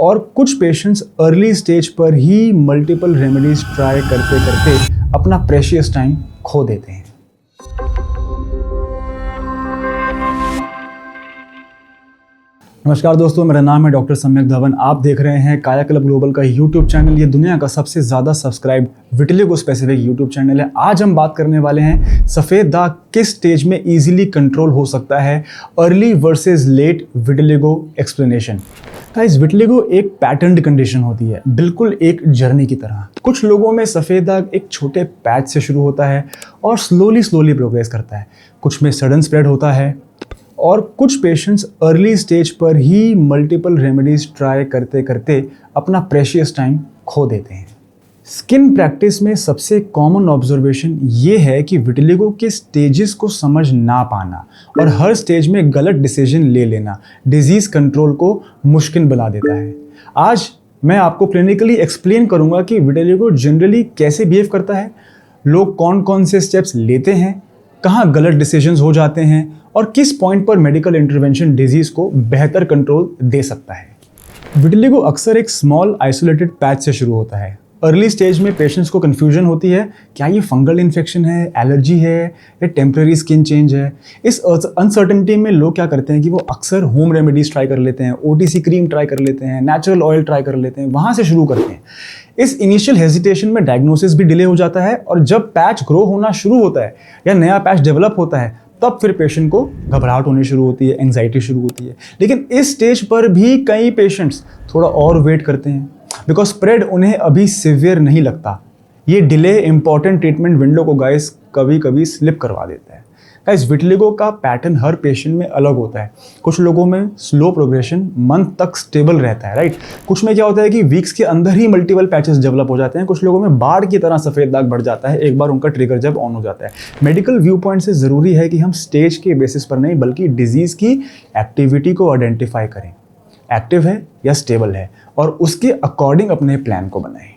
और कुछ patients early stage पर ही मल्टीपल रेमेडीज ट्राई करते करते अपना प्रेशियस टाइम खो देते हैं। नमस्कार दोस्तों, मेरा नाम है डॉक्टर सम्यक धवन। आप देख रहे हैं कायाकल्प ग्लोबल का यूट्यूब चैनल। ये दुनिया का सबसे ज़्यादा subscribe vitiligo specific YouTube channel है। आज हम बात करने वाले हैं सफ़ेद दाग किस स्टेज में इजीली कंट्रोल हो सकता है, early versus late vitiligo explanation. Guys, vitiligo एक पैटर्न्ड कंडीशन होती है, बिल्कुल एक जर्नी की तरह। कुछ लोगों में सफ़ेद दाग एक छोटे पैच से शुरू होता है और स्लोली प्रोग्रेस करता है। कुछ में सडन स्प्रेड होता है और कुछ पेशेंट्स अर्ली स्टेज पर ही मल्टीपल रेमेडीज ट्राई करते करते अपना प्रेशियस टाइम खो देते हैं। स्किन प्रैक्टिस में सबसे कॉमन ऑब्जर्वेशन ये है कि विटिलिगो के स्टेजेस को समझ ना पाना और हर स्टेज में गलत डिसीजन ले लेना डिजीज़ कंट्रोल को मुश्किल बना देता है। आज मैं आपको क्लिनिकली एक्सप्लेन करूँगा कि विटिलिगो जनरली कैसे बिहेव करता है, लोग कौन कौन से स्टेप्स लेते हैं, कहाँ गलत डिसीजंस हो जाते हैं और किस पॉइंट पर मेडिकल इंटरवेंशन डिजीज़ को बेहतर कंट्रोल दे सकता है। विटिलिगो अक्सर एक स्मॉल आइसोलेटेड पैच से शुरू होता है। अर्ली स्टेज में पेशेंट्स को कन्फ्यूजन होती है, क्या ये फंगल इन्फेक्शन है, एलर्जी है या टेम्प्रेरी स्किन चेंज है। इस अनसर्टेनिटी में लोग क्या करते हैं कि वो अक्सर होम रेमेडीज़ ट्राई कर लेते हैं, OTC क्रीम ट्राई कर लेते हैं, नेचुरल ऑयल ट्राई कर लेते हैं, वहाँ से शुरू करते हैं। इस इनिशियल हेजिटेशन में डायग्नोसिस भी डिले हो जाता है और जब पैच ग्रो होना शुरू होता है या नया पैच डेवलप होता है तब फिर पेशेंट को घबराहट होनी शुरू होती है, एंजाइटी शुरू होती है। लेकिन इस स्टेज पर भी कई पेशेंट्स थोड़ा और वेट करते हैं बिकॉज स्प्रेड उन्हें अभी सिवियर नहीं लगता। ये डिले इंपॉर्टेंट ट्रीटमेंट विंडो को गाइस कभी कभी स्लिप करवा देता है। गाइस, विटिलिगो का पैटर्न हर पेशेंट में अलग होता है। कुछ लोगों में स्लो प्रोग्रेशन मंथ तक स्टेबल रहता है, राइट। कुछ में क्या होता है कि वीक्स के अंदर ही मल्टीपल पैचेस डेवलप हो जाते हैं। कुछ लोगों में बाढ़ की तरह सफ़ेद दाग बढ़ जाता है एक बार उनका ट्रिगर जब ऑन हो जाता है। मेडिकल व्यू पॉइंट से ज़रूरी है कि हम स्टेज के बेसिस पर नहीं बल्कि डिजीज़ की एक्टिविटी को आइडेंटिफाई करें, एक्टिव है या स्टेबल है, और उसके अकॉर्डिंग अपने प्लान को बनाएं।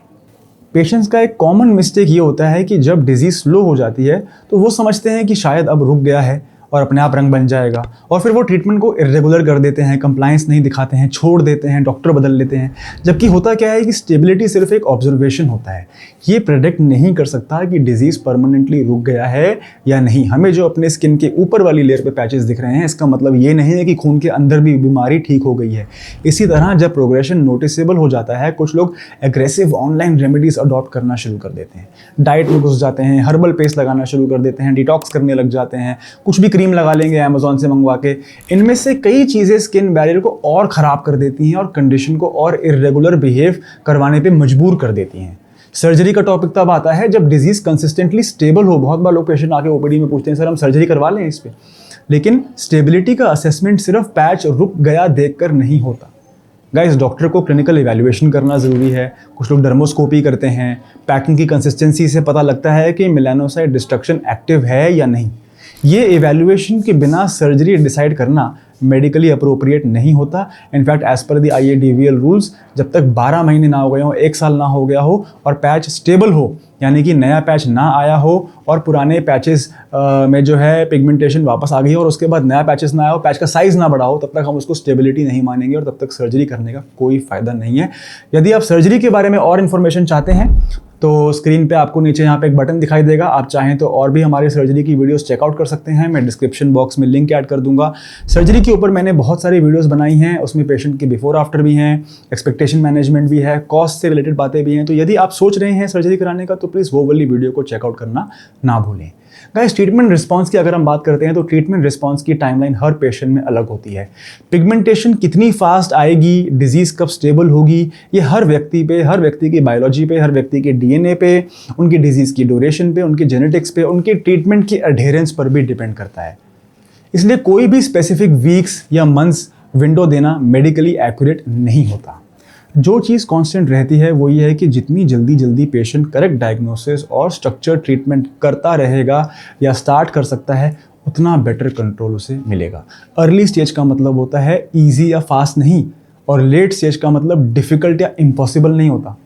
पेशेंट्स का एक कॉमन मिस्टेक ये होता है कि जब डिजीज़ स्लो हो जाती है तो वो समझते हैं कि शायद अब रुक गया है और अपने आप रंग बन जाएगा, और फिर वो ट्रीटमेंट को इरेगुलर कर देते हैं, कंप्लायंस नहीं दिखाते हैं, छोड़ देते हैं, डॉक्टर बदल लेते हैं। जबकि होता क्या है कि स्टेबिलिटी सिर्फ एक ऑब्जर्वेशन होता है, ये प्रेडिक्ट नहीं कर सकता कि डिजीज़ परमानेंटली रुक गया है या नहीं। हमें जो अपने स्किन के ऊपर वाली लेयर पे पैचेस दिख रहे हैं इसका मतलब ये नहीं है कि खून के अंदर भी बीमारी ठीक हो गई है। इसी तरह जब प्रोग्रेशन नोटिसेबल हो जाता है कुछ लोग एग्रेसिव ऑनलाइन रेमेडीज़ अडॉप्ट करना शुरू कर देते हैं, डाइट में घुस जाते हैं, हर्बल पेस्ट लगाना शुरू कर देते हैं, डिटॉक्स करने लग जाते हैं, कुछ भी क्रीम लगा लेंगे अमेज़ॉन से मंगवा के। इनमें से कई चीज़ें स्किन बैरियर को और ख़राब कर देती हैं और कंडीशन को और इरेगुलर बिहेव करवाने पे मजबूर कर देती हैं। सर्जरी का टॉपिक तब आता है जब डिजीज़ कंसिस्टेंटली स्टेबल हो। बहुत बार लोग पेशेंट आके OPD में पूछते हैं, सर हम सर्जरी करवा लें इस पर। लेकिन स्टेबिलिटी का असेसमेंट सिर्फ पैच रुक गया देखकर नहीं होता। गाइस, डॉक्टर को क्लिनिकल इवैल्यूएशन करना ज़रूरी है। कुछ लोग डर्मोस्कोपी करते हैं, पैकिंग की कंसिस्टेंसी से पता लगता है कि मेलानोसाइट डिस्ट्रक्शन एक्टिव है या नहीं। ये इवैल्यूएशन के बिना सर्जरी डिसाइड करना मेडिकली अप्रोप्रिएट नहीं होता। In fact as per the IADVL rules जब तक 12 महीने ना हो गए हो, 1 साल ना हो गया हो और पैच स्टेबल हो, यानी कि नया पैच ना आया हो और पुराने पैचेस में जो है पिगमेंटेशन वापस आ गई हो और उसके बाद नया पैचेस ना आया हो, पैच का साइज़ ना बढ़ा हो, तब तक हम उसको स्टेबिलिटी नहीं मानेंगे और तब तक सर्जरी करने का कोई फ़ायदा नहीं है। यदि आप सर्जरी के बारे में और इन्फॉर्मेशन चाहते हैं तो स्क्रीन पे आपको नीचे यहाँ पे एक बटन दिखाई देगा। आप चाहें तो और भी हमारी सर्जरी की वीडियोस चेकआउट कर सकते हैं। मैं डिस्क्रिप्शन बॉक्स में लिंक ऐड कर दूंगा। सर्जरी के ऊपर मैंने बहुत सारी वीडियोस बनाई हैं, उसमें पेशेंट के बिफोर आफ्टर भी हैं, एक्सपेक्टेशन मैनेजमेंट भी है, कॉस्ट से रिलेटेड बातें भी हैं। तो यदि आप सोच रहे हैं सर्जरी कराने का तो प्लीज़ वो वाली वीडियो को चेकआउट करना ना भूलें। गाइस, ट्रीटमेंट रिस्पांस की अगर हम बात करते हैं तो ट्रीटमेंट रिस्पांस की टाइमलाइन हर पेशेंट में अलग होती है। पिगमेंटेशन कितनी फास्ट आएगी, डिजीज़ कब स्टेबल होगी, ये हर व्यक्ति पे, हर व्यक्ति की बायोलॉजी पे, हर व्यक्ति के DNA पे, उनकी डिजीज़ की ड्यूरेशन पे, उनके जेनेटिक्स पे, उनके ट्रीटमेंट की अडेरेंस पर भी डिपेंड करता है। इसलिए कोई भी स्पेसिफिक वीक्स या मंथ्स विंडो देना मेडिकली एक्यूरेट नहीं होता। जो चीज़ कांस्टेंट रहती है वो ये है कि जितनी जल्दी पेशेंट करेक्ट डायग्नोसिस और स्ट्रक्चर ट्रीटमेंट करता रहेगा या स्टार्ट कर सकता है उतना बेटर कंट्रोल उसे मिलेगा। अर्ली स्टेज का मतलब होता है ईजी या फास्ट नहीं, और लेट स्टेज का मतलब डिफ़िकल्ट या इम्पॉसिबल नहीं होता।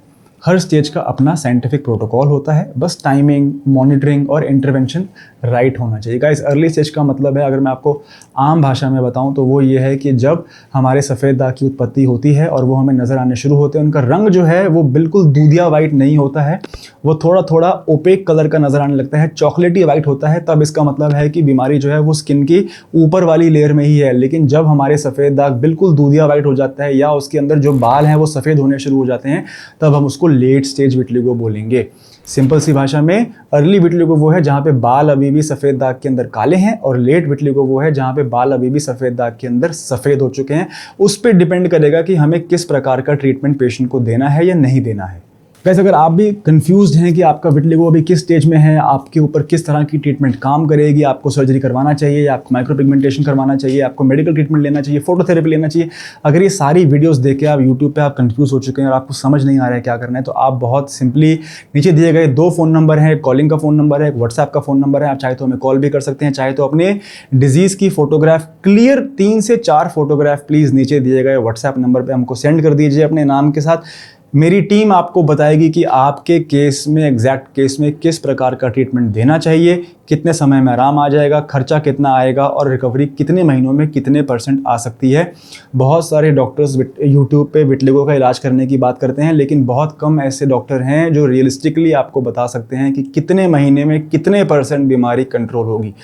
हर स्टेज का अपना साइंटिफिक प्रोटोकॉल होता है, बस टाइमिंग, मॉनिटरिंग और इंटरवेंशन राइट होना चाहिए। गाइस, अर्ली स्टेज का मतलब है, अगर मैं आपको आम भाषा में बताऊं तो वो ये है कि जब हमारे सफ़ेद दाग की उत्पत्ति होती है और वो हमें नज़र आने शुरू होते हैं, उनका रंग जो है वो बिल्कुल दूधिया वाइट नहीं होता है, वो थोड़ा थोड़ा ओपेक कलर का नज़र आने लगता है, चॉकलेटी वाइट होता है, तब इसका मतलब है कि बीमारी जो है वो स्किन की ऊपर वाली लेयर में ही है। लेकिन जब हमारे सफ़ेद दाग बिल्कुल दूधिया वाइट हो जाता है या उसके अंदर जो बाल हैं वो सफ़ेद होने शुरू हो जाते हैं, तब हम उसको लेट स्टेज विटिलिगो बोलेंगे। सिंपल सी भाषा में अर्ली विटिलिगो वो है जहाँ पे बाल अभी भी सफ़ेद दाग के अंदर काले हैं, और लेट विटिलिगो वो है जहाँ पे बाल अभी भी सफ़ेद दाग के अंदर सफ़ेद हो चुके हैं। उस पर डिपेंड करेगा कि हमें किस प्रकार का ट्रीटमेंट पेशेंट को देना है या नहीं देना है। वैसे अगर आप भी कंफ्यूज्ड हैं कि आपका विटिलिगो अभी किस स्टेज में है, आपके ऊपर किस तरह की ट्रीटमेंट काम करेगी, आपको सर्जरी करवाना चाहिए या आपको माइक्रोपिगमेंटेशन करवाना चाहिए, आपको मेडिकल ट्रीटमेंट लेना चाहिए, फोटोथेरेपी लेना चाहिए, अगर ये सारी वीडियोस देख के आप यूट्यूब पे आप कंफ्यूज हो चुके हैं और आपको समझ नहीं आ रहा है क्या करना है, तो आप बहुत सिंपली नीचे दिए गए 2 फ़ोन नंबर हैं, एक कॉलिंग का फ़ोन नंबर है, एक व्हाट्सएप का फ़ोन नंबर है, आप चाहे तो हमें कॉल भी कर सकते हैं, चाहे तो अपने डिजीज़ की फोटोग्राफ क्लियर 3 से 4 फोटोग्राफ प्लीज़ नीचे दिए गए व्हाट्सएप नंबर पर हमको सेंड कर दीजिए अपने नाम के साथ। मेरी टीम आपको बताएगी कि आपके केस में, एग्जैक्ट केस में किस प्रकार का ट्रीटमेंट देना चाहिए, कितने समय में आराम आ जाएगा, खर्चा कितना आएगा और रिकवरी कितने महीनों में कितने % आ सकती है। बहुत सारे डॉक्टर्स यूट्यूब पे विटिलिगो का इलाज करने की बात करते हैं, लेकिन बहुत कम ऐसे डॉक्टर हैं जो रियलिस्टिकली आपको बता सकते हैं कि कितने महीने में कितने % बीमारी कंट्रोल होगी।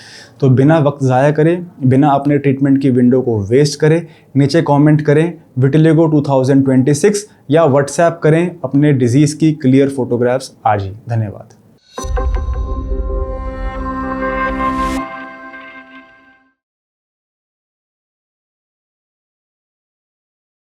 तो बिना वक्त ज़ाया करें, बिना अपने ट्रीटमेंट की विंडो को वेस्ट करें, नीचे कमेंट करें विटिलिगो 2026 या व्हाट्सएप करें अपने डिजीज़ की क्लियर फोटोग्राफ्स आज ही। धन्यवाद।